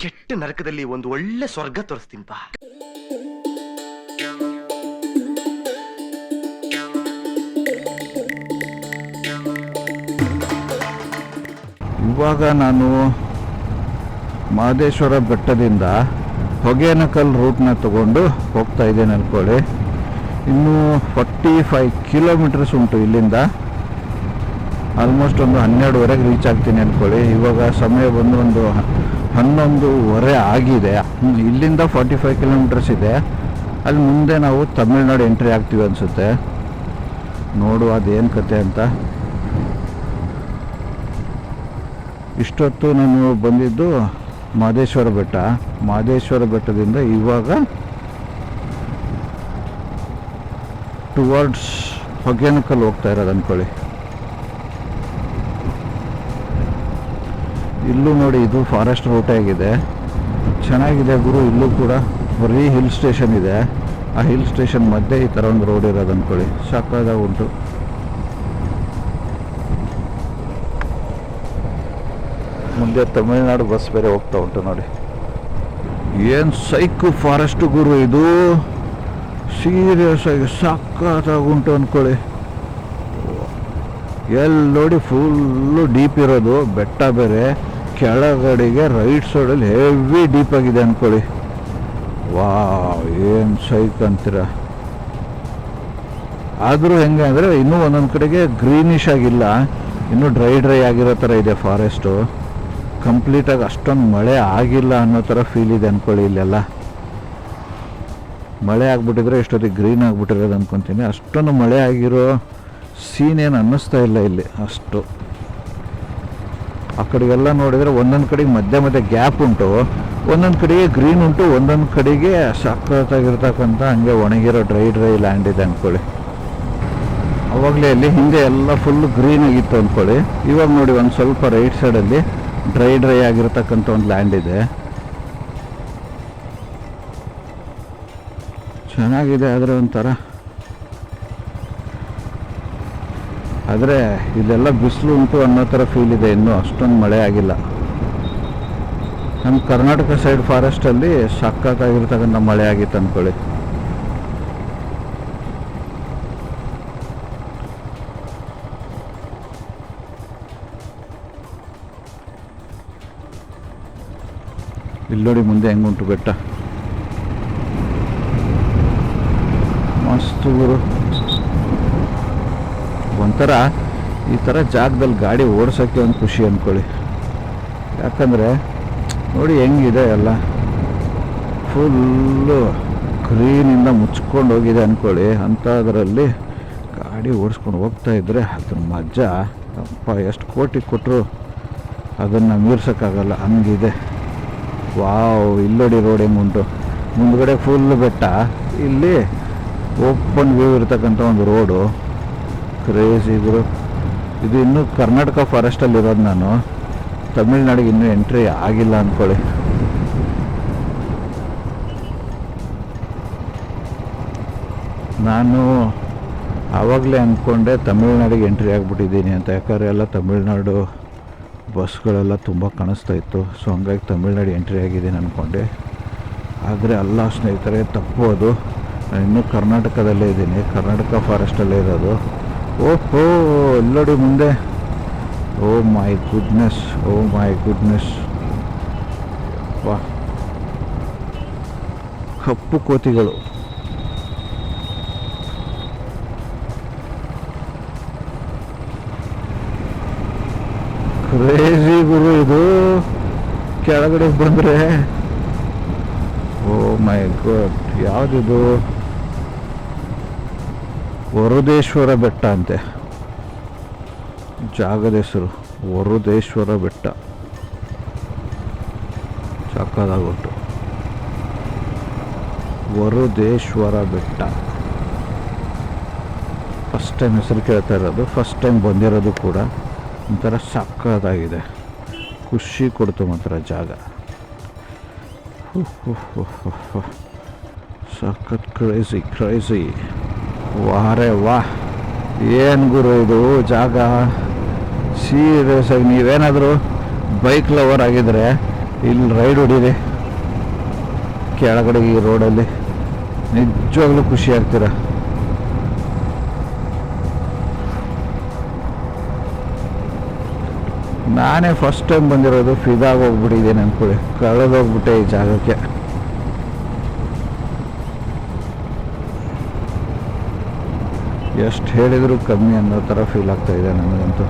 ಕೆಟ್ಟ ನರಕದಲ್ಲಿ ಒಂದು ಒಳ್ಳೆ ಸ್ವರ್ಗ ತೋರಿಸ್ತೀನಿ ಬಾ. ಇವಾಗ ನಾನು ಮಹದೇಶ್ವರ ಬೆಟ್ಟದಿಂದ ಹೊಗೇನಕಲ್ ರೂಟ್ನ ತಗೊಂಡು ಹೋಗ್ತಾ ಇದ್ದೇನೆ ಅಂದ್ಕೊಳ್ಳಿ. ಇನ್ನೂ 45 ಕಿಲೋಮೀಟರ್ಸ್ ಉಂಟು ಇಲ್ಲಿಂದ. ಆಲ್ಮೋಸ್ಟ್ ಒಂದು 12ವರೆಗೆ ರೀಚ್ ಆಗ್ತೀನಿ ಅಂದ್ಕೊಳ್ಳಿ. ಇವಾಗ ಸಮಯ ಬಂದು ಒಂದು 11:30 ಆಗಿದೆ. ಇಲ್ಲಿಂದ 45 ಕಿಲೋಮೀಟರ್ಸ್ ಇದೆ. ಅಲ್ಲಿ ಮುಂದೆ ನಾವು ತಮಿಳ್ನಾಡು ಎಂಟ್ರಿ ಆಗ್ತೀವಿ ಅನಿಸುತ್ತೆ. ನೋಡುವ ಅದೇನು ಕತೆ ಅಂತ. ಇಷ್ಟೊತ್ತು ನಾನು ಬಂದಿದ್ದು ಮಹದೇಶ್ವರ ಬೆಟ್ಟ. ಮಹದೇಶ್ವರ ಬೆಟ್ಟದಿಂದ ಇವಾಗ ಟುವರ್ಡ್ಸ್ ಹೊಗೇನಕಲ್ ಹೋಗ್ತಾ ಇರೋದು ಅಂದ್ಕೊಳ್ಳಿ. ಇಲ್ಲೂ ನೋಡಿ, ಇದು ಫಾರೆಸ್ಟ್ ರೂಟ್ ಆಗಿದೆ. ಚೆನ್ನಾಗಿದೆ ಗುರು. ಇಲ್ಲೂ ಕೂಡ ಬರೀ ಹಿಲ್ ಸ್ಟೇಷನ್ ಇದೆ. ಆ ಹಿಲ್ ಸ್ಟೇಷನ್ ಮಧ್ಯೆ ಈ ಥರ ಒಂದು ರೋಡ್ ಇರೋದು ಅಂದ್ಕೊಳ್ಳಿ. ಸಾಕಾದಾಗ ಉಂಟು. ಮುಂದೆ ತಮಿಳ್ನಾಡು ಬಸ್ ಬೇರೆ ಹೋಗ್ತಾ ಉಂಟು ನೋಡಿ. ಏನು ಸೈಕು ಫಾರೆಸ್ಟ್ ಗುರು ಇದು. ಸೀರಿಯಸ್ ಆಗಿ ಸಕ್ಕತ್ತಾಗುಂಟು ಅಂದ್ಕೊಳ್ಳಿ. ಎಲ್ಲಿ ನೋಡಿ ಫುಲ್ಲು ಡೀಪ್ ಇರೋದು. ಬೆಟ್ಟ ಬೇರೆ ಕೆಳಗಡೆಗೆ ರೈಟ್ ಸೈಡಲ್ಲಿ ಹೆವಿ ಡೀಪ್ ಆಗಿದೆ ಅಂದ್ಕೊಳ್ಳಿ. ವಾ, ಏನು ಸೈಕ್ ಅಂತೀರ. ಆದರೂ ಹೆಂಗೆ ಅಂದರೆ ಇನ್ನೂ ಒಂದೊಂದು ಕಡೆಗೆ ಗ್ರೀನಿಶ್ ಆಗಿಲ್ಲ, ಇನ್ನೂ ಡ್ರೈ ಆಗಿರೋ ಥರ ಇದೆ ಫಾರೆಸ್ಟು. ಕಂಪ್ಲೀಟಾಗಿ ಅಷ್ಟೊಂದು ಮಳೆ ಆಗಿಲ್ಲ ಅನ್ನೋ ಥರ ಫೀಲ್ ಇದೆ ಅಂದ್ಕೊಳ್ಳಿ. ಇಲ್ಲೆಲ್ಲ ಮಳೆ ಆಗ್ಬಿಟ್ಟಿದ್ರೆ ಎಷ್ಟೊತ್ತಿಗೆ ಗ್ರೀನ್ ಆಗಿಬಿಟ್ಟಿರೋದು ಅಂದ್ಕೊತೀನಿ. ಅಷ್ಟೊಂದು ಮಳೆ ಆಗಿರೋ ಸೀನ್ ಏನು ಅನ್ನಿಸ್ತಾ ಇಲ್ಲ ಇಲ್ಲಿ ಅಷ್ಟು. ಆ ಕಡೆಗೆಲ್ಲ ನೋಡಿದರೆ ಒಂದೊಂದು ಕಡೆಗೆ ಮಧ್ಯೆ ಗ್ಯಾಪ್ ಉಂಟು, ಒಂದೊಂದು ಕಡೆಗೆ ಗ್ರೀನ್ ಉಂಟು, ಒಂದೊಂದು ಕಡೆಗೆ ಸಖತ್ತಾಗಿರ್ತಕ್ಕಂಥ ಹಂಗೆ ಒಣಗಿರೋ ಡ್ರೈ ಲ್ಯಾಂಡ್ ಇದೆ ಅಂದ್ಕೊಳ್ಳಿ. ಅವಾಗಲೇ ಅಲ್ಲಿ ಹಿಂದೆ ಎಲ್ಲ ಫುಲ್ ಗ್ರೀನ್ ಆಗಿತ್ತು ಅಂದ್ಕೊಳ್ಳಿ. ಇವಾಗ ನೋಡಿ ಒಂದು ಸ್ವಲ್ಪ ರೈಟ್ ಸೈಡಲ್ಲಿ ಡ್ರೈ ಆಗಿರತಕ್ಕಂಥ ಒಂದು ಲ್ಯಾಂಡ್ ಇದೆ. ಚೆನ್ನಾಗಿದೆ. ಆದರೆ ಒಂಥರ ಆದರೆ ಇಲ್ಲೆಲ್ಲ ಬಿಸಿಲು ಉಂಟು ಅನ್ನೋ ಥರ ಫೀಲ್ ಇದೆ. ಇನ್ನೂ ಅಷ್ಟೊಂದು ಮಳೆ ಆಗಿಲ್ಲ. ನಮ್ಮ ಕರ್ನಾಟಕ ಸೈಡ್ ಫಾರೆಸ್ಟಲ್ಲಿ ಸಖತ್ತಾಗಿರ್ತಕ್ಕಂಥ ಮಳೆ ಆಗಿತ್ತು ಅಂದ್ಕೊಳ್ಳಿ. ಇಲ್ಲಿ ನೋಡಿ ಮುಂದೆ ಹೆಂಗುಂಟು ಬೆಟ್ಟ. ಮಸ್ತ್ ಗುರು. ಒಂಥರ ಈ ಥರ ಜಾಗದಲ್ಲಿ ಗಾಡಿ ಓಡಿಸೋಕ್ಕೆ ಒಂದು ಖುಷಿ ಅಂದ್ಕೊಳ್ಳಿ. ಯಾಕಂದರೆ ನೋಡಿ ಹೆಂಗಿದೆ ಎಲ್ಲ ಫುಲ್ಲು ಗ್ರೀನಿಂದ ಮುಚ್ಕೊಂಡು ಹೋಗಿದೆ ಅಂದ್ಕೊಳ್ಳಿ. ಅಂಥದ್ರಲ್ಲಿ ಗಾಡಿ ಓಡಿಸ್ಕೊಂಡು ಹೋಗ್ತಾ ಇದ್ದರೆ ಅದ್ರ ಮಜಾ ಅಪ್ಪ ಎಷ್ಟು ಕೋಟಿ ಕೊಟ್ಟರು ಅದನ್ನು ಮೀರ್ಸೋಕ್ಕಾಗಲ್ಲ, ಹಂಗಿದೆ. ವಾವ್, ಇಲ್ಲೋಡಿ ರೋಡ್ ಹೆಂಗುಂಟು. ಮುಂದ್ಗಡೆ ಫುಲ್ ಬೆಟ್ಟ, ಇಲ್ಲಿ ಓಪನ್ ವ್ಯೂ ಇರ್ತಕ್ಕಂಥ ಒಂದು ರೋಡು. ಕ್ರೇಜಿ ಗುರು. ಇದು ಇನ್ನೂ ಕರ್ನಾಟಕ ಫಾರೆಸ್ಟಲ್ಲಿರೋದು. ನಾನು ತಮಿಳ್ನಾಡಿಗೆ ಇನ್ನೂ ಎಂಟ್ರಿ ಆಗಿಲ್ಲ ಅಂದ್ಕೊಳ್ಳಿ. ನಾನು ಆವಾಗಲೇ ಅಂದ್ಕೊಂಡೆ ತಮಿಳ್ನಾಡಿಗೆ ಎಂಟ್ರಿ ಆಗಿಬಿಟ್ಟಿದ್ದೀನಿ ಅಂತ. ಯಾಕಂದರೆ ಎಲ್ಲ ತಮಿಳ್ನಾಡು ಬಸ್ಗಳೆಲ್ಲ ತುಂಬ ಕಾಣಿಸ್ತಾ ಇತ್ತು. ಸೊ ಹಂಗಾಗಿ ತಮಿಳ್ನಾಡು ಎಂಟ್ರಿ ಆಗಿದ್ದೀನಿ ಅಂದ್ಕೊಂಡೆ. ಆದರೆ ಅಲ್ಲ ಸ್ನೇಹಿತರೆ, ತಪ್ಪು ಅದು. ನಾನು ಇನ್ನೂ ಕರ್ನಾಟಕದಲ್ಲೇ ಇದ್ದೀನಿ, ಕರ್ನಾಟಕ ಫಾರೆಸ್ಟಲ್ಲೇ ಇರೋದು. ಓಹೋ, ಇಲ್ಲೋಡಿ ಮುಂದೆ. Oh my goodness, oh my goodness. ವಾ, ಕಪ್ಪು ಕೋತಿಗಳು. ಕ್ರೇಜಿ ಗುರು ಇದು. ಕೆಳಗಡೆ ಬಂದರೆ ಓ ಮೈ ಗಾಡ್, ಯಾವುದಿದು? ವರುದೇಶ್ವರ ಬೆಟ್ಟ ಅಂತೆ ಜಾಗದ ಹೆಸರು. ವರುದೇಶ್ವರ ಬೆಟ್ಟ. ಸಕ್ಕತ್ತಾಗುಂಟು. ವರುದೇಶ್ವರ ಬೆಟ್ಟ. ಫಸ್ಟ್ ಟೈಮ್ ಹೆಸರು ಕೇಳ್ತಾ ಇರೋದು, ಫಸ್ಟ್ ಟೈಮ್ ಬಂದಿರೋದು ಕೂಡ. ಒಂಥರ ಸಕ್ಕತ್ತಾಗಿದೆ, ಖುಷಿ ಕೊಡ್ತು ಮಾತ್ರ ಜಾಗ. ಸಖತ್ ಕ್ರೇಜಿ. ವಾರೇ ವಾಹ್, ಏನು ಗುರು ಇದು ಜಾಗ. ಸೀರಿಯಸ್ ಆಗಿ ನೀವೇನಾದರೂ ಬೈಕ್ ಲವರ್ ಆಗಿದ್ರೆ ಇಲ್ಲಿ ರೈಡ್ ಹೊಡೀರಿ ಕೆಳಗಡೆ ಈ ರೋಡಲ್ಲಿ, ನಿಜವಾಗ್ಲೂ ಖುಷಿ ಆಗ್ತೀರ. ನಾನೇ ಫಸ್ಟ್ ಟೈಮ್ ಬಂದಿರೋದು, ಫಿದಾಗಿ ಹೋಗ್ಬಿಟ್ಟಿದ್ದೇನೆ ಅಂದ್ಕೊಳ್ಳಿ, ಕಳೆದೋಗ್ಬಿಟ್ಟೆ ಈ ಜಾಗಕ್ಕೆ. ಎಷ್ಟು ಹೇಳಿದರೂ ಕಮ್ಮಿ ಅನ್ನೋ ಥರ ಫೀಲ್ ಆಗ್ತಾ ಇದೆ ನನಗಂತೂ.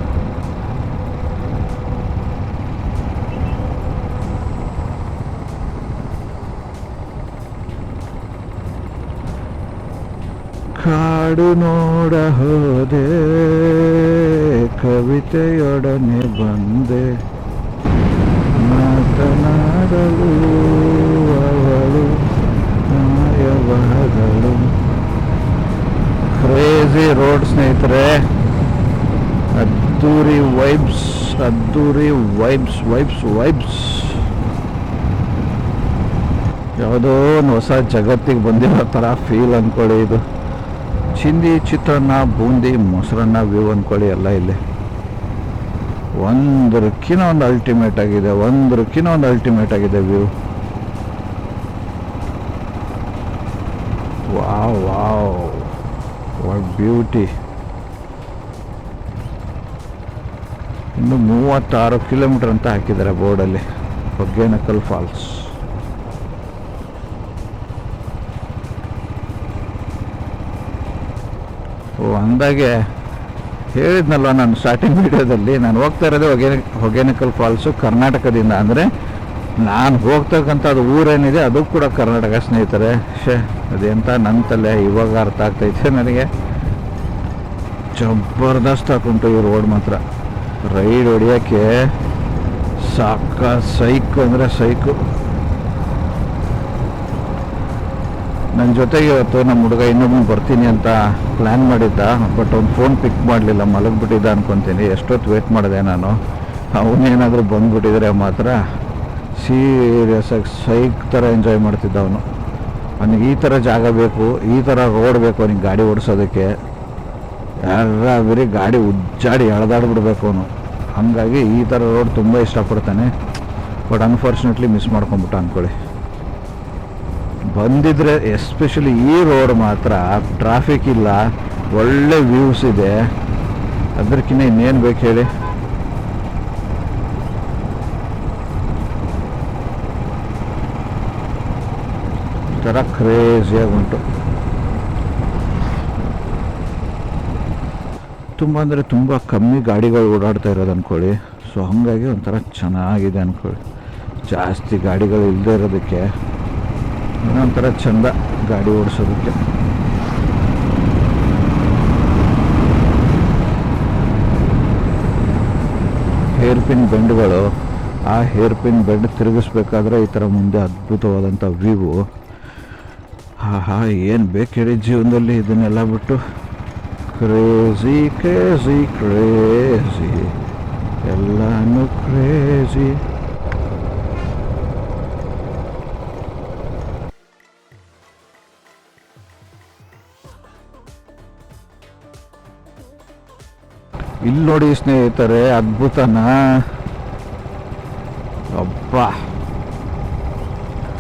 ಕಾಡು ನೋಡ ಹೋದೆ, ಕವಿತೆಯೊಡನೆ ಬಂದೆ, ಮಾತನಾಡಲು ಅವಳು ಮಾಯವಾದಳು. ಕ್ರೇಜಿ ರೋಡ್ ಸ್ನೇಹಿತರೆ, ಅದ್ದೂರಿ ವೈಬ್ಸ್, ಅದ್ದೂರಿ ವೈಬ್ಸ್ ವೈಬ್ಸ್ ವೈಬ್ಸ್. ಯಾವುದೋ ಒಂದು ಹೊಸ ಜಗತ್ತಿಗೆ ಬಂದಿರೋ ಥರ ಫೀಲ್ ಅಂದ್ಕೊಳ್ಳಿ. ಇದು ಚಿಂದಿ, ಚಿತ್ರಾನ್ನ, ಬೂಂದಿ, ಮೊಸರನ್ನ ವ್ಯೂ ಅಂದ್ಕೊಳ್ಳಿ ಎಲ್ಲ ಇಲ್ಲಿ. ಒಂದರಕ್ಕಿಂತ ಒಂದು ಅಲ್ಟಿಮೇಟ್ ಆಗಿದೆ, ಒಂದರಕ್ಕಿಂತ ಒಂದು ಅಲ್ಟಿಮೇಟ್ ಆಗಿದೆ view. Wow wow, what beauty. ಇನ್ನು 36 ಕಿಲೋಮೀಟರ್ ಅಂತ ಹಾಕಿದ್ದಾರೆ ಬೋರ್ಡಲ್ಲಿ. ಹೊಗ್ಗೇನಕಲ್ ಫಾಲ್ಸ್. ಅಂದಾಗೆ ಹೇಳಿದ್ನಲ್ವ ನಾನು ಸ್ಟಾರ್ಟಿಂಗ್ ವಿಡಿಯೋದಲ್ಲಿ, ನಾನು ಹೋಗ್ತಾ ಇರೋದು ಹೊಗೇನಕಲ್ ಫಾಲ್ಸು ಕರ್ನಾಟಕದಿಂದ. ಅಂದರೆ ನಾನು ಹೋಗ್ತಕ್ಕಂಥ ಅದು ಊರೇನಿದೆ ಅದು ಕೂಡ ಕರ್ನಾಟಕ ಸ್ನೇಹಿತರೆ. ಅದೆಂತ ನನ್ನ ತಲೆ ಇವಾಗ ಅರ್ಥ ಆಗ್ತೈತೆ ನನಗೆ. ಜಬರ್ದಸ್ತ್ ಹಾಕುಂಟು ಈ ರೋಡ್ ಮಾತ್ರ. ರೈಡ್ ಹೊಡಿಯೋಕ್ಕೆ ಸಾಕ, ಸೈಕು ಅಂದರೆ ಸೈಕು. ನನ್ನ ಜೊತೆಗೆ ಇವತ್ತು ನಮ್ಮ ಹುಡುಗ ಇನ್ನೊಬ್ಬನು ಬರ್ತೀನಿ ಅಂತ ಪ್ಲ್ಯಾನ್ ಮಾಡಿದ್ದ, ಬಟ್ ಅವ್ನು ಫೋನ್ ಪಿಕ್ ಮಾಡಲಿಲ್ಲ, ಮಲಗಿಬಿಟ್ಟಿದ್ದ ಅನ್ಕೊತೀನಿ. ಎಷ್ಟೊತ್ತು ವೇಟ್ ಮಾಡಿದೆ ನಾನು. ಅವನೇನಾದರೂ ಬಂದುಬಿಟ್ಟಿದ್ರೆ ಮಾತ್ರ ಸೀರಿಯಸ್ಸಾಗಿ ಸೈಕ್ ಥರ ಎಂಜಾಯ್ ಮಾಡ್ತಿದ್ದ ಅವನು. ಅವನಿಗೆ ಈ ಥರ ಜಾಗ ಬೇಕು, ಈ ಥರ ರೋಡ್ ಬೇಕು ಅವನಿಗೆ ಗಾಡಿ ಓಡಿಸೋದಕ್ಕೆ. ಬರೀ ಗಾಡಿ ಉಜ್ಜಾಡಿ ಎಳೆದಾಡ್ಬಿಡ್ಬೇಕು ಅವನು. ಹಾಗಾಗಿ ಈ ಥರ ರೋಡ್ ತುಂಬ ಇಷ್ಟಪಡ್ತಾನೆ. ಬಟ್ ಅನ್ಫಾರ್ಚುನೇಟ್ಲಿ ಮಿಸ್ ಮಾಡ್ಕೊಂಬಿಟ್ಟ ಅಂದ್ಕೊಳ್ಳಿ. ಬಂದಿದ್ರೆ ಎಸ್ಪೆಷಲಿ ಈ ರೋಡ್ ಮಾತ್ರ ಟ್ರಾಫಿಕ್ ಇಲ್ಲ, ಒಳ್ಳೆ ವ್ಯೂಸ್ ಇದೆ. ಅದಕ್ಕಿಂತ ಇನ್ನೇನು ಬೇಕು ಹೇಳಿ. ಈ ಥರ ಕ್ರೇಜಿಯಾಗಿ ಉಂಟು. ತುಂಬ ಅಂದರೆ ತುಂಬ ಕಮ್ಮಿ ಗಾಡಿಗಳು ಓಡಾಡ್ತಾ ಇರೋದು ಅಂದ್ಕೊಳ್ಳಿ. ಸೊ ಹಾಗಾಗಿ ಒಂಥರ ಚೆನ್ನಾಗಿದೆ ಅಂದ್ಕೊಳ್ಳಿ. ಜಾಸ್ತಿ ಗಾಡಿಗಳು ಇಲ್ಲದೆ ಇರೋದಕ್ಕೆ ಒಂಥರ ಚೆಂದ ಗಾಡಿ ಓಡಿಸೋದಕ್ಕೆ. ಹೇರ್ ಪಿನ್ ಬೆಂಡ್ಗಳು, ಆ ಹೇರ್ ಪಿನ್ ಬೆಂಡ್ ತಿರುಗಿಸ್ಬೇಕಾದ್ರೆ ಈ ಥರ ಮುಂದೆ ಅದ್ಭುತವಾದಂಥ ವ್ಯೂ. ಹಾ ಏನು ಬೇಕು ಹೇಳಿ ಜೀವನದಲ್ಲಿ. ಇದನ್ನೆಲ್ಲ ಬಿಟ್ಟು ಕ್ರೇಜಿ ಕ್ರೇಜಿ ಕ್ರೇಜಿ, ಎಲ್ಲಾನು ಕ್ರೇಜಿ. ಇಲ್ಲಿ ನೋಡಿ ಸ್ನೇಹಿತರೆ, ಅದ್ಭುತನಾ ಅಬ್ಬ.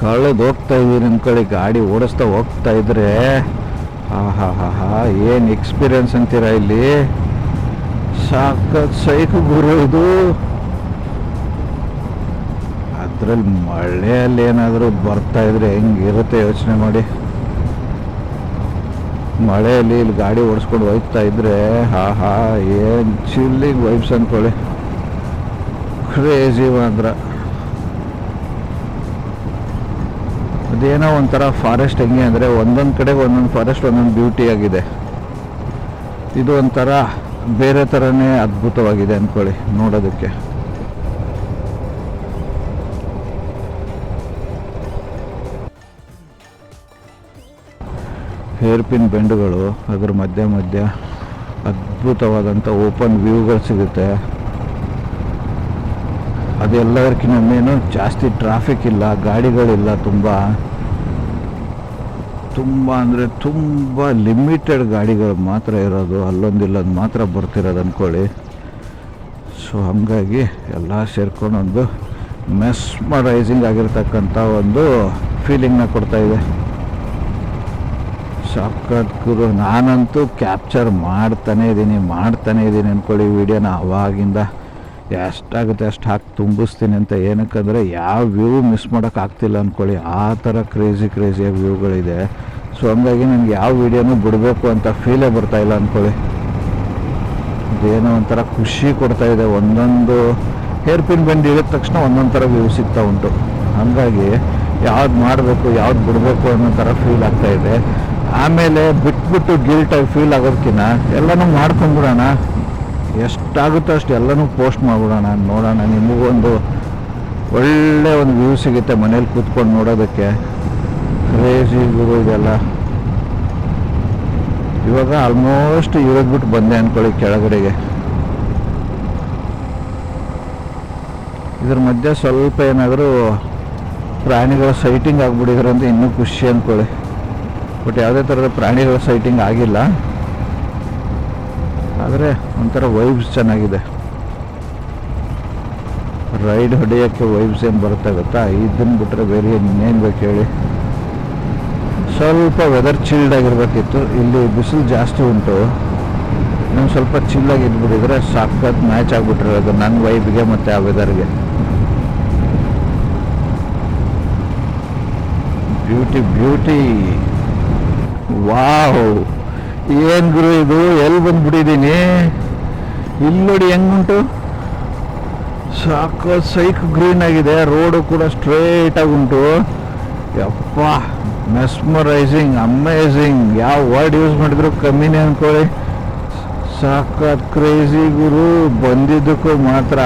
ಕಳೆದು ಹೋಗ್ತಾ ಇದ್ದೀರಿ ಅಂದ್ಕೊಳ್ಳಿ, ಗಾಡಿ ಓಡಿಸ್ತಾ ಹೋಗ್ತಾ ಇದ್ರೆ ಹಾ ಏನು ಎಕ್ಸ್ಪೀರಿಯನ್ಸ್ ಅಂತೀರಾ ಇಲ್ಲಿ. ಸಾಕತ್ ಸೈಕು ಗುರು ಇದು. ಅದರಲ್ಲಿ ಮಳೆಯಲ್ಲಿ ಏನಾದರೂ ಬರ್ತಾ ಇದ್ರೆ ಹೆಂಗಿರುತ್ತೆ ಯೋಚನೆ ಮಾಡಿ. ಮಳೆಯಲ್ಲಿ ಇಲ್ಲಿ ಗಾಡಿ ಓಡಿಸ್ಕೊಂಡು ಹೋಗ್ತಾ ಇದ್ರೆ ಏನು ಚಿಲ್ಲಿಂಗ್ ವೈಬ್ಸ್ ಅಂದ್ಕೊಳ್ಳಿ. ಕ್ರೇಜಿ ಮಾತ್ರ. ಅದೇನೋ ಒಂಥರ ಫಾರೆಸ್ಟ್ ಹೆಂಗೆ ಅಂದರೆ ಒಂದೊಂದು ಕಡೆಗೆ ಒಂದೊಂದು ಫಾರೆಸ್ಟ್ ಒಂದೊಂದು ಬ್ಯೂಟಿ ಆಗಿದೆ. ಇದು ಒಂಥರ ಬೇರೆ ಥರನೇ ಅದ್ಭುತವಾಗಿದೆ ಅಂದ್ಕೊಳ್ಳಿ ನೋಡೋದಕ್ಕೆ. ಹೇರ್ ಪಿನ್ ಬೆಂಡುಗಳು, ಅದ್ರ ಮಧ್ಯ ಅದ್ಭುತವಾದಂಥ ಓಪನ್ ವ್ಯೂಗಳು ಸಿಗುತ್ತೆ. ಅದೆಲ್ಲದಕ್ಕಿಂತ ಮೇನು ಜಾಸ್ತಿ ಟ್ರಾಫಿಕ್ ಇಲ್ಲ, ಗಾಡಿಗಳಿಲ್ಲ. ತುಂಬ ಅಂದರೆ ತುಂಬ ಲಿಮಿಟೆಡ್ ಗಾಡಿಗಳು ಮಾತ್ರ ಇರೋದು, ಅಲ್ಲೊಂದಿಲ್ಲೊಂದು ಮಾತ್ರ ಬರ್ತಿರೋದು ಅಂದ್ಕೊಳ್ಳಿ. ಸೊ ಹಾಗಾಗಿ ಎಲ್ಲ ಸೇರ್ಕೊಂಡು ಒಂದು ಮೆಸ್ಮರೈಸಿಂಗ್ ಆಗಿರ್ತಕ್ಕಂಥ ಒಂದು ಫೀಲಿಂಗ್ನ ಕೊಡ್ತಾ ಇದೆ. ಸಖತ್ ಗುರು. ನಾನಂತೂ ಕ್ಯಾಪ್ಚರ್ ಮಾಡ್ತಾನೇ ಇದ್ದೀನಿ ಅಂದ್ಕೊಳ್ಳಿ ವಿಡಿಯೋನ. ಅವಾಗಿಂದ ಎಷ್ಟಾಗುತ್ತೆ ಅಷ್ಟು ಹಾಕಿ ತುಂಬಿಸ್ತೀನಿ ಅಂತ. ಏನಕ್ಕಂದರೆ ಯಾವ ವ್ಯೂ ಮಿಸ್ ಮಾಡೋಕ್ಕಾಗ್ತಿಲ್ಲ ಅಂದ್ಕೊಳ್ಳಿ, ಆ ಥರ ಕ್ರೇಜಿಯಾಗಿ ವ್ಯೂಗಳಿದೆ. ಸೊ ಹಂಗಾಗಿ ನನಗೆ ಯಾವ ವೀಡಿಯೋನೂ ಬಿಡಬೇಕು ಅಂತ ಫೀಲೇ ಬರ್ತಾಯಿಲ್ಲ ಅಂದ್ಕೊಳ್ಳಿ. ಇದೇನೋ ಒಂಥರ ಖುಷಿ ಕೊಡ್ತಾಯಿದೆ. ಒಂದೊಂದು ಹೇರ್ ಪಿನ್ ಬೆಂಡ್ ಇಳಿದ ತಕ್ಷಣ ಒಂದೊಂದು ಥರ ವ್ಯೂ ಸಿಗ್ತಾ ಉಂಟು. ಹಾಗಾಗಿ ಯಾವ್ದು ಮಾಡಬೇಕು ಯಾವ್ದು ಬಿಡಬೇಕು ಅನ್ನೋ ಥರ ಫೀಲ್ ಆಗ್ತಾಯಿದೆ. ಆಮೇಲೆ ಬಿಟ್ಬಿಟ್ಟು ಗಿಲ್ಟಾಗಿ ಫೀಲ್ ಆಗೋದಕ್ಕಿಂತ ಎಲ್ಲನೂ ಮಾಡ್ಕೊಂಡ್ಬಿಡೋಣ, ಎಷ್ಟಾಗುತ್ತೋ ಅಷ್ಟು ಎಲ್ಲನೂ ಪೋಸ್ಟ್ ಮಾಡಿಬಿಡೋಣ, ನೋಡೋಣ. ನಿಮಗೊಂದು ಒಳ್ಳೆ ಒಂದು ವ್ಯೂ ಸಿಗುತ್ತೆ ಮನೇಲಿ ಕೂತ್ಕೊಂಡು ನೋಡೋದಕ್ಕೆ. ಕ್ರೇಜಿ ಗುರು ಇದೆಲ್ಲ. ಇವಾಗ ಆಲ್ಮೋಸ್ಟ್ ಇಳಿದ್ಬಿಟ್ಟು ಬಂದೆ ಅಂದ್ಕೊಳ್ಳಿ ಕೆಳಗಡೆಗೆ. ಇದ್ರ ಮಧ್ಯೆ ಸ್ವಲ್ಪ ಏನಾದರೂ ಪ್ರಾಣಿಗಳ ಸೈಟಿಂಗ್ ಆಗಿಬಿಟ್ಟಿದ್ರೆ ಅಂತ ಇನ್ನೂ ಖುಷಿ ಅಂದ್ಕೊಳ್ಳಿ. ಬಟ್ ಯಾವುದೇ ಥರದ ಪ್ರಾಣಿಗಳ ಸೈಟಿಂಗ್ ಆಗಿಲ್ಲ, ಆದರೆ ಒಂಥರ ವೈಬ್ಸ್ ಚೆನ್ನಾಗಿದೆ. ರೈಡ್ ಹೊಡೆಯೋಕ್ಕೆ ವೈಬ್ಸ್ ಏನು ಬರುತ್ತೆ ಗೊತ್ತಾ? ಇದನ್ನು ಬಿಟ್ಟರೆ ಬೇರೆ ಇನ್ನೇನು ಬೇಕು ಹೇಳಿ. ಸ್ವಲ್ಪ ವೆದರ್ ಚಿಲ್ಡ್ ಆಗಿರ್ಬೇಕಿತ್ತು. ಇಲ್ಲಿ ಬಿಸಿಲು ಜಾಸ್ತಿ ಉಂಟು. ನಾವು ಸ್ವಲ್ಪ ಚಿಲ್ಲಾಗಿ ಇದ್ಬಿಟ್ಟಿದ್ರೆ ಸಖತ್ ಮ್ಯಾಚ್ ಆಗಿಬಿಟ್ಟಿರೋದು ನನ್ನ ವೈಬ್ಗೆ ಮತ್ತು ಆ ವೆದರ್ಗೆ. ಬ್ಯೂಟಿ. ವಾವ್, ಏನು ಗುರು ಇದು? ಎಲ್ಲಿ ಬಂದ್ಬಿಟ್ಟಿದ್ದೀನಿ? ಇಲ್ಲಿ ನೋಡಿ ಹೆಂಗುಂಟು, ಸಾಕು ಸೈಕ್ ಗ್ರೀನ್ ಆಗಿದೆ. ರೋಡು ಕೂಡ ಸ್ಟ್ರೇಟಾಗಿ ಉಂಟು. ಯಪ್ಪ, ಮೆಸ್ಮರೈಸಿಂಗ್, ಅಮೇಝಿಂಗ್. ಯಾವ ವರ್ಡ್ ಯೂಸ್ ಮಾಡಿದ್ರು ಕಮ್ಮಿನೇ ಅಂದ್ಕೊಳ್ಳಿ. ಸಾಕತ್ ಕ್ರೇಜಿ ಗುರು. ಬಂದಿದ್ದಕ್ಕೂ ಮಾತ್ರ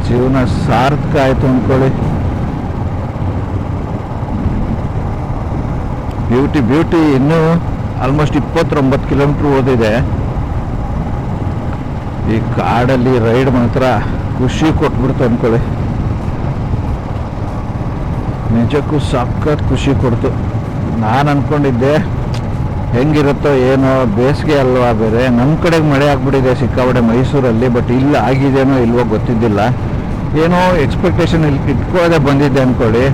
ಜೀವನ ಸಾರ್ಥಕ ಆಯಿತು ಅಂದ್ಕೊಳ್ಳಿ. ಬ್ಯೂಟಿ. ಇನ್ನೂ ಆಲ್ಮೋಸ್ಟ್ 29 ಕಿಲೋಮೀಟ್ರ್ ಓದಿದೆ. ಈ ಕಾಡಲ್ಲಿ ರೈಡ್ ಮಾತ್ರ ಖುಷಿ ಕೊಟ್ಬಿಡ್ತು ಅಂದ್ಕೊಳ್ಳಿ. ನಿಜಕ್ಕೂ ಸಖತ್ ಖುಷಿ ಕೊಡ್ತು. ನಾನು ಅಂದ್ಕೊಂಡಿದ್ದೆ ಹೆಂಗಿರುತ್ತೋ ಏನೋ, ಬೇಸಿಗೆ ಅಲ್ವಾ ಬೇರೆ. ನಮ್ಮ ಕಡೆಗೆ ಮಳೆ ಆಗ್ಬಿಟ್ಟಿದೆ ಸಿಕ್ಕಾಪಟ್ಟೆ ಮೈಸೂರಲ್ಲಿ. ಬಟ್ ಇಲ್ಲಿ ಆಗಿದೆಯೋ ಇಲ್ವೋ ಗೊತ್ತಿದ್ದಿಲ್ಲ. ಏನೋ ಎಕ್ಸ್ಪೆಕ್ಟೇಷನ್ ಇಲ್ಲಿ ಇಟ್ಕೊಳ್ಳೋದೇ ಬಂದಿದ್ದೆ ಅಂದ್ಕೊಳ್ಳಿ.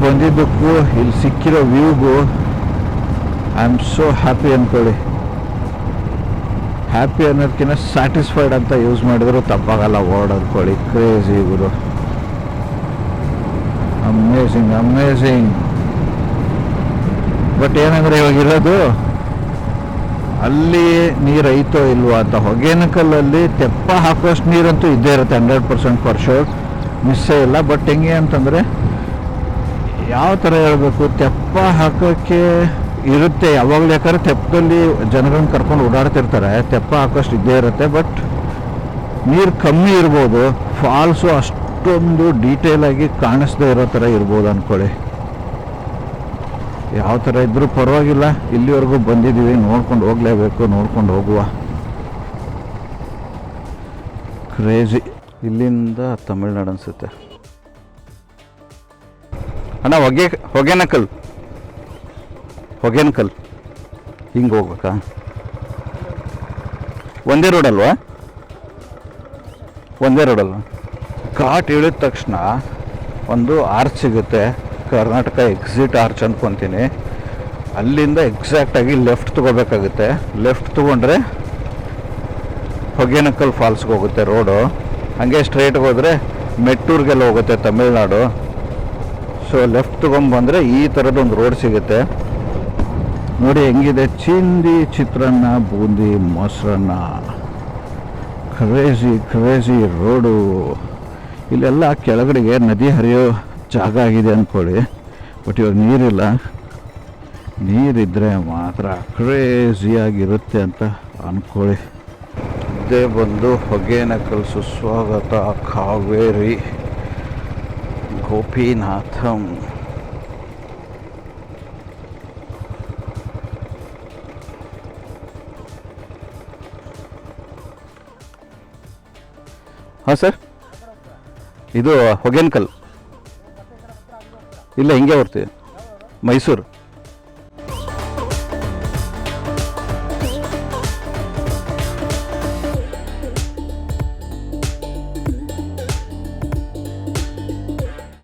ಬಂದಿದ್ದಕ್ಕೂ ಇಲ್ಲಿ ಸಿಕ್ಕಿರೋ ವ್ಯೂಗೂ ಐ ಆಮ್ ಸೋ ಹ್ಯಾಪಿ ಅಂದ್ಕೊಳ್ಳಿ. ಹ್ಯಾಪಿ ಅನ್ನೋದಕ್ಕಿಂತ ಸ್ಯಾಟಿಸ್ಫೈಡ್ ಅಂತ ಯೂಸ್ ಮಾಡಿದ್ರು ತಪ್ಪಾಗಲ್ಲ ವರ್ಡ್ ಅಂದ್ಕೊಳ್ಳಿ. Crazy Guru. ಅಮೇಝಿಂಗ್. ಬಟ್ ಏನಂದರೆ ಇವಾಗಿರೋದು ಅಲ್ಲಿ ನೀರು ಐತೋ ಇಲ್ವೋ ಅಂತ. ಹೊಗೇನಕಲ್ಲಲ್ಲಿ ತೆಪ್ಪ ಹಾಕೋಷ್ಟು ನೀರಂತೂ ಇದ್ದೇ ಇರುತ್ತೆ 100% ಫಾರ್ ಶೋರ್, ಮಿಸ್ಸೇ ಇಲ್ಲ. ಬಟ್ ಹೆಂಗೆ ಅಂತಂದರೆ ಯಾವ ಥರ ಹೇಳಬೇಕು, ತೆಪ್ಪ ಹಾಕೋಕ್ಕೆ ಇರುತ್ತೆ ಯಾವಾಗಲೂ. ಯಾಕಂದರೆ ತೆಪ್ಪದಲ್ಲಿ ಜನಗಳನ್ನ ಕರ್ಕೊಂಡು ಓಡಾಡ್ತಿರ್ತಾರೆ, ತೆಪ್ಪ ಹಾಕೋಷ್ಟು ಇದ್ದೇ ಇರುತ್ತೆ. ಬಟ್ ನೀರು ಕಮ್ಮಿ ಇರ್ಬೋದು, ಫಾಲ್ಸು ಅಷ್ಟೊಂದು ಡೀಟೇಲಾಗಿ ಕಾಣಿಸ್ದೇ ಇರೋ ಥರ ಇರ್ಬೋದು ಅಂದ್ಕೊಳ್ಳಿ. ಯಾವ ಥರ ಇದ್ದರೂ ಪರವಾಗಿಲ್ಲ, ಇಲ್ಲಿವರೆಗೂ ಬಂದಿದ್ದೀವಿ, ನೋಡ್ಕೊಂಡು ಹೋಗಲೇಬೇಕು, ನೋಡ್ಕೊಂಡು ಹೋಗುವ. ಕ್ರೇಜಿ. ಇಲ್ಲಿಂದ ತಮಿಳ್ನಾಡು ಅನಿಸುತ್ತೆ ಅಣ್ಣ. ಹೊಗೇನಕಲ್ ಹಿಂಗೆ ಹೋಗ್ಬೇಕಾ? ಒಂದೇ ರೋಡಲ್ವಾ? ಘಾಟ್ ಇಳಿದ ತಕ್ಷಣ ಒಂದು ಆರ್ಚ್ ಸಿಗುತ್ತೆ, ಕರ್ನಾಟಕ ಎಕ್ಸಿಟ್ ಆರ್ಚ್ ಅಂದ್ಕೊತೀನಿ. ಅಲ್ಲಿಂದ ಎಕ್ಸಾಕ್ಟಾಗಿ ಲೆಫ್ಟ್ ತೊಗೋಬೇಕಾಗುತ್ತೆ. ಲೆಫ್ಟ್ ತೊಗೊಂಡ್ರೆ ಹೊಗೇನಕಲ್ ಫಾಲ್ಸ್ಗೆ ಹೋಗುತ್ತೆ ರೋಡು. ಹಾಗೆ ಸ್ಟ್ರೈಟ್ಗೆ ಹೋದರೆ ಮೆಟ್ಟೂರಿಗೆಲ್ಲ ಹೋಗುತ್ತೆ ತಮಿಳ್ನಾಡು. ಸೊ ಲೆಫ್ಟ್ ತೊಗೊಂಬಂದರೆ ಈ ಥರದ್ದೊಂದು ರೋಡ್ ಸಿಗುತ್ತೆ. ನೋಡಿ ಹೆಂಗಿದೆ, ಚಿಂದಿ ಚಿತ್ರಾನ್ನ, ಬೂಂದಿ ಮೊಸರನ್ನ. Crazy road. ಇಲ್ಲೆಲ್ಲ ಕೆಳಗಡೆಗೆ ನದಿ ಹರಿಯೋ ಜಾಗ ಆಗಿದೆ ಅಂದ್ಕೊಳ್ಳಿ. ಬಟ್ ಇವಾಗ ನೀರಿಲ್ಲ. ನೀರಿದ್ದರೆ ಮಾತ್ರ ಕ್ರೇಜಿಯಾಗಿರುತ್ತೆ ಅಂತ ಅಂದ್ಕೊಳ್ಳಿ. ಇದೇ ಬಂದು ಹೊಗೇನಕಲ್ ಸುಸ್ವಾಗತ ಕಾವೇರಿ ಗೋಪಿನಾಥಂ. ಹಾಂ ಸರ್, ಇದು ಹೊಗೇನಕಲ್. ಇಲ್ಲ, ಹಿಂಗೆ ಬರ್ತೀವಿ ಮೈಸೂರು.